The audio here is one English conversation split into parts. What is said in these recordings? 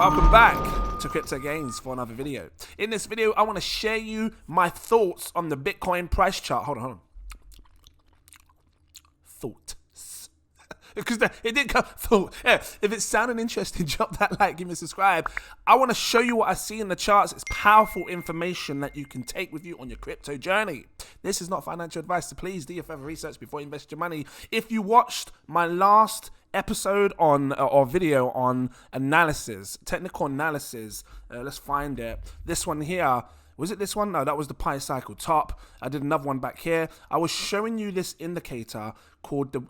Welcome back to Cryptogains for another video. In this video, I want to share you my thoughts on the Bitcoin price chart. Hold on. Thoughts. Because it didn't come thought. Yeah, if it sounded interesting, drop that like, give me a subscribe. I want to show you what I see in the charts. It's powerful information that you can take with you on your crypto journey. This is not financial advice, so please do your further research before you invest your money. If you watched my last episode on or video on analysis, technical analysis, let's find it. This one here. Was it this one? No, that was the Pi Cycle top. I did another one back here. I was showing you this indicator called the,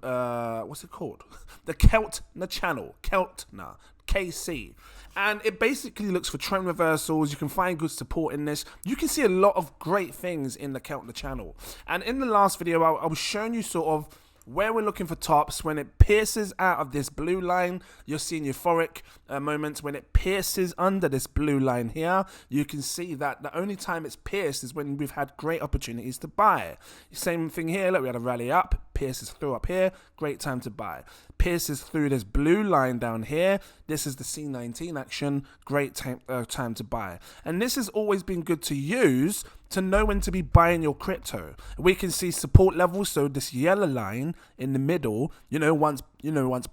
what's it called? The Keltner channel, Keltner, KC. And it basically looks for trend reversals. You can find good support in this. You can see a lot of great things in the Keltner channel. And in the last video, I was showing you sort of where we're looking for tops. When it pierces out of this blue line, you're seeing euphoric moments. When it pierces under this blue line here, you can see that the only time it's pierced is when we've had great opportunities to buy. Same thing here. Look, we had a rally up, pierces through up here, great time to buy. Pierces through this blue line down here. This is the C19 action, great time to buy. And this has always been good to use to know when to be buying your crypto. We can see support levels, so this yellow line in the middle, once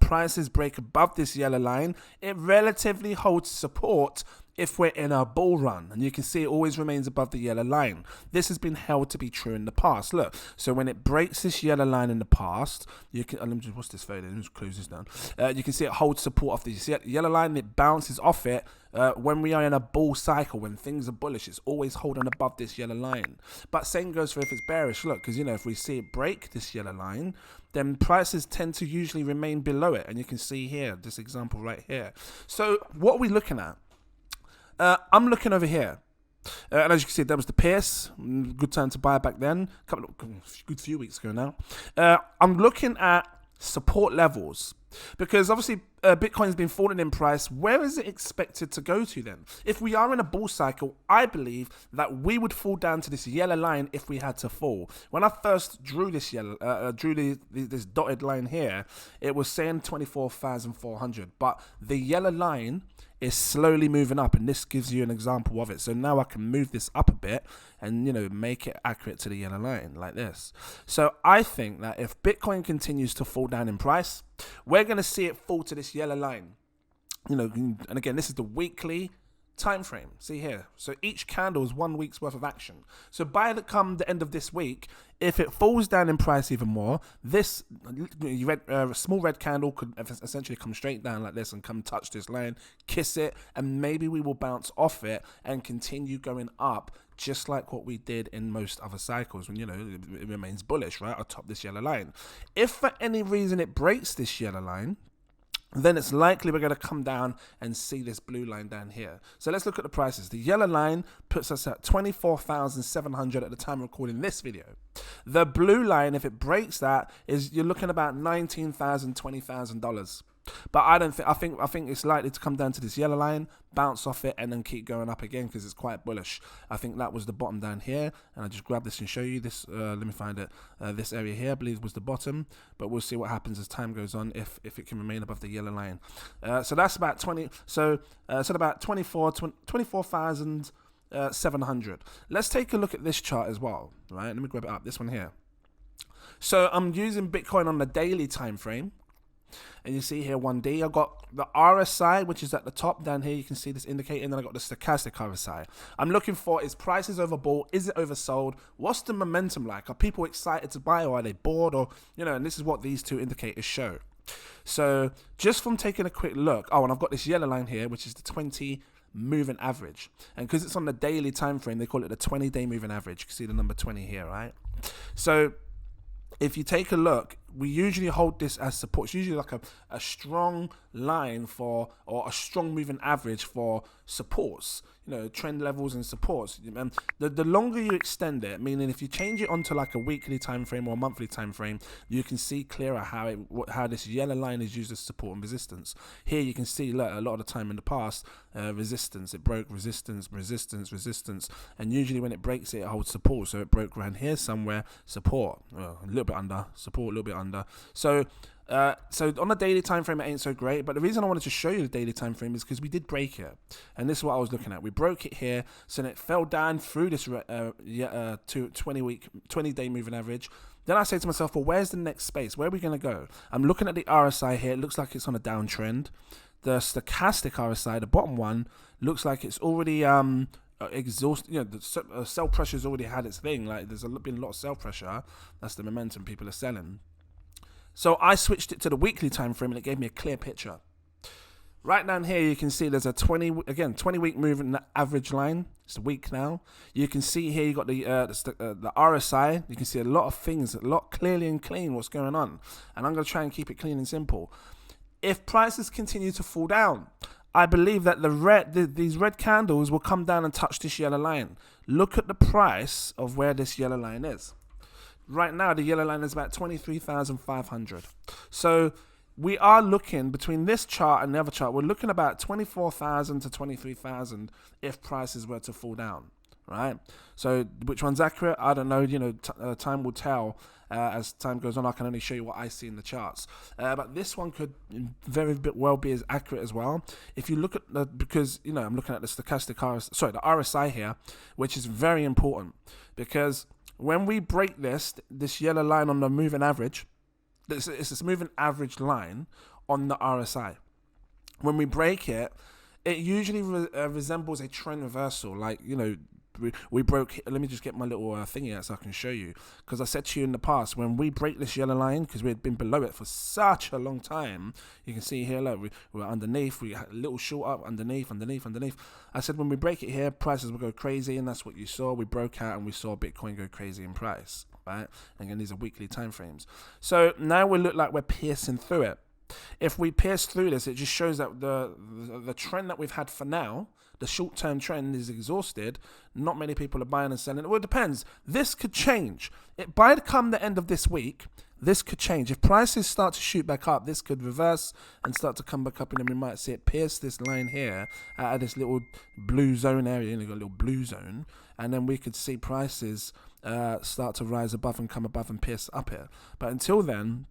prices break above this yellow line, it relatively holds support if we're in a bull run, and you can see it always remains above the yellow line. This has been held to be true in the past. Look, so when it breaks this yellow line in the past, you can, let me just, what's this photo? Let me just close this down. You can see it holds support off this yellow line, it bounces off it. When we are in a bull cycle, when things are bullish, it's always holding above this yellow line. But same goes for if it's bearish. Look, because if we see it break this yellow line, then prices tend to usually remain below it. And you can see here, this example right here. So what are we looking at? I'm looking over here. And as you can see, that was the pierce. Good time to buy back then. Good few weeks ago now. I'm looking at support levels, because obviously Bitcoin's been falling in price. Where is it expected to go to then? If we are in a bull cycle, I believe that we would fall down to this yellow line if we had to fall. When I first drew this this dotted line here, it was saying 24,400, but the yellow line is slowly moving up, and this gives you an example of it. So now I can move this up a bit and make it accurate to the yellow line like this. So I think that if Bitcoin continues to fall down in price, we're going to see it fall to this yellow line. And again, this is the weekly time frame. See here. So each candle is 1 week's worth of action. So by the end of this week, if it falls down in price even more, this small red candle could essentially come straight down like this and come touch this line, kiss it, and maybe we will bounce off it and continue going up, just like what we did in most other cycles when, it remains bullish, right, atop this yellow line. If for any reason it breaks this yellow line, then it's likely we're going to come down and see this blue line down here. So let's look at the prices. The yellow line puts us at 24,700 at the time of recording this video. The blue line, if it breaks that, you're looking about $19,000, $20,000. But I think it's likely to come down to this yellow line, bounce off it, and then keep going up again because it's quite bullish. I think that was the bottom down here, and I just grab this and show you this. Let me find it. This area here, I believe, was the bottom, but we'll see what happens as time goes on if it can remain above the yellow line. So that's about 20. So about 24,700. Let's take a look at this chart as well, right? Let me grab it up. This one here. So I'm using Bitcoin on the daily time frame. And you see here 1D, I've got the RSI, which is at the top down here. You can see this indicator, and then I've got the stochastic RSI. I'm looking for, is prices overbought? Is it oversold? What's the momentum like? Are people excited to buy, or are they bored? Or, and this is what these two indicators show. So just from taking a quick look, and I've got this yellow line here, which is the 20 moving average. And because it's on the daily time frame, they call it the 20-day moving average. You can see the number 20 here, right? So if you take a look, we usually hold this as support. It's usually like a strong line or a strong moving average for supports, trend levels and supports. And the longer you extend it, meaning if you change it onto like a weekly time frame or a monthly time frame, you can see clearer how this yellow line is used as support and resistance. Here you can see, look, a lot of the time in the past, resistance, it broke resistance, and usually when it breaks it holds support. So it broke around here somewhere, support, a little bit under, support, a little bit under. So So on the daily time frame, it ain't so great. But the reason I wanted to show you the daily time frame is because we did break it, and this is what I was looking at. We broke it here, so then it fell down through this 20-day moving average. Then I say to myself, well, where's the next space? Where are we going to go? I'm looking at the RSI here. It looks like it's on a downtrend. The stochastic RSI, the bottom one, looks like it's already exhausted. You know, the sell pressure's already had its thing. Like there's been a lot of sell pressure. That's the momentum people are selling. So I switched it to the weekly time frame, and it gave me a clear picture. Right down here, you can see there's a 20-week moving average line. It's a week now. You can see here you got the RSI. You can see a lot of things, a lot clearly and clean what's going on. And I'm going to try and keep it clean and simple. If prices continue to fall down, I believe that these red candles will come down and touch this yellow line. Look at the price of where this yellow line is. Right now, the yellow line is about 23,500. So we are looking, between this chart and the other chart, we're looking about 24,000 to 23,000 if prices were to fall down, right? So which one's accurate? I don't know. You know, time will tell. As time goes on, I can only show you what I see in the charts. But this one could very well be as accurate as well. If you look at because, you know, I'm looking at the stochastic RSI, the RSI here, which is very important because when we break this yellow line on the moving average, it's this moving average line on the RSI. When we break it, it usually resembles a trend reversal. Like, you know, we broke. Let me just get my little thingy out so I can show you. Because I said to you in the past, when we break this yellow line, because we had been below it for such a long time, you can see here, look, we were underneath. We had a little short up, underneath. I said when we break it here, prices will go crazy, and that's what you saw. We broke out and we saw Bitcoin go crazy in price, right? And again, these are weekly time frames. So now we look like we're piercing through it. If we pierce through this, it just shows that the trend that we've had for now, the short-term trend, is exhausted. Not many people are buying and selling. Well, it depends. This could change. By the come the end of this week, this could change. If prices start to shoot back up, this could reverse and start to come back up, and then we might see it pierce this line here out of this little blue zone area. You've got a little blue zone, and then we could see prices start to rise above and come above and pierce up here. But until then,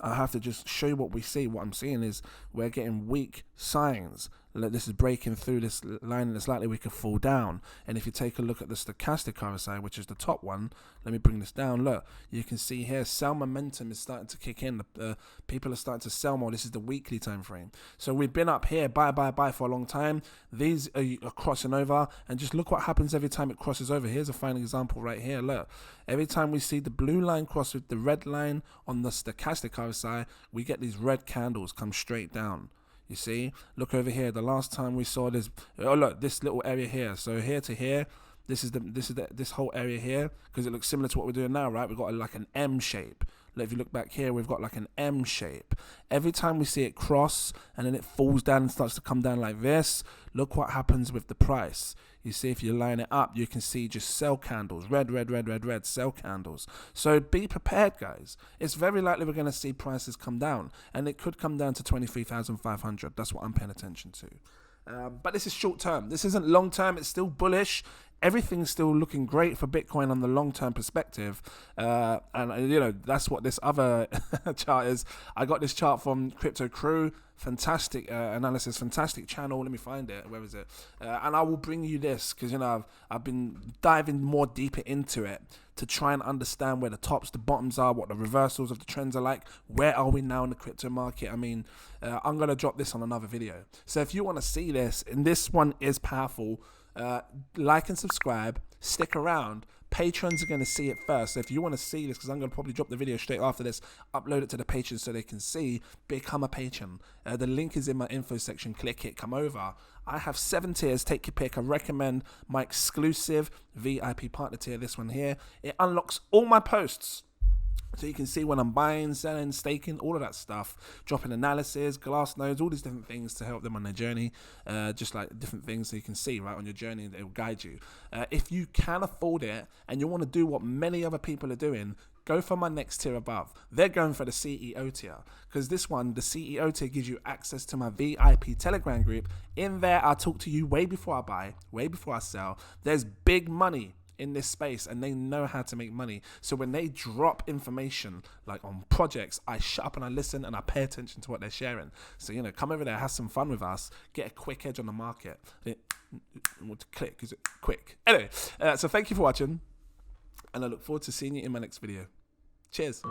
I have to just show you what we see. What I'm seeing is we're getting weak signs. This is breaking through this line, and it's likely we could fall down. And if you take a look at the stochastic RSI, which is the top one, let me bring this down. Look, you can see here sell momentum is starting to kick in. People are starting to sell more. This is the weekly time frame. So we've been up here, buy for a long time. These are crossing over, and just look what happens every time it crosses over. Here's a fine example right here. Look, every time we see the blue line cross with the red line on the stochastic RSI, we get these red candles come straight down. You see, look over here. The last time we saw this, oh look, this little area here. So here to here, this whole area here, because it looks similar to what we're doing now, right? We've got like an M shape. If you look back here, we've got like an M shape. Every time we see it cross and then it falls down and starts to come down like this, look what happens with the price. You see, if you line it up, you can see just sell candles, red, sell candles. So be prepared, guys. It's very likely we're going to see prices come down, and it could come down to 23,500. That's what I'm paying attention to. But this is short term. This isn't long term. It's still bullish. Everything's still looking great for Bitcoin on the long-term perspective. And, you know, that's what this other chart is. I got this chart from Crypto Crew. Fantastic analysis, fantastic channel. Let me find it. Where is it? And I will bring you this because, you know, I've been diving more deeper into it to try and understand where the tops, the bottoms are, what the reversals of the trends are like. Where are we now in the crypto market? I mean, I'm going to drop this on another video. So if you want to see this, and this one is powerful, like and subscribe, stick around. Patrons are going to see it first. So if you want to see this, because I'm going to probably drop the video straight after this, upload it to the patrons so they can see, become a patron. The link is in my info section. Click it, come over. I have 7 tiers. Take your pick. I recommend my exclusive VIP partner tier, this one here. It unlocks all my posts. So you can see when I'm buying, selling, staking, all of that stuff, dropping analysis, glass nodes, all these different things to help them on their journey, just like different things so you can see right on your journey, it will guide you. If you can afford it and you want to do what many other people are doing, go for my next tier above. They're going for the CEO tier because this one, the CEO tier, gives you access to my VIP Telegram group. In there, I'll talk to you way before I buy, way before I sell. There's big money in this space and they know how to make money. So when they drop information like on projects, I shut up and I listen and I pay attention to what they're sharing. So, you know, come over there, have some fun with us, get a quick edge on the market. Click, is it quick? Anyway, so thank you for watching and I look forward to seeing you in my next video. Cheers.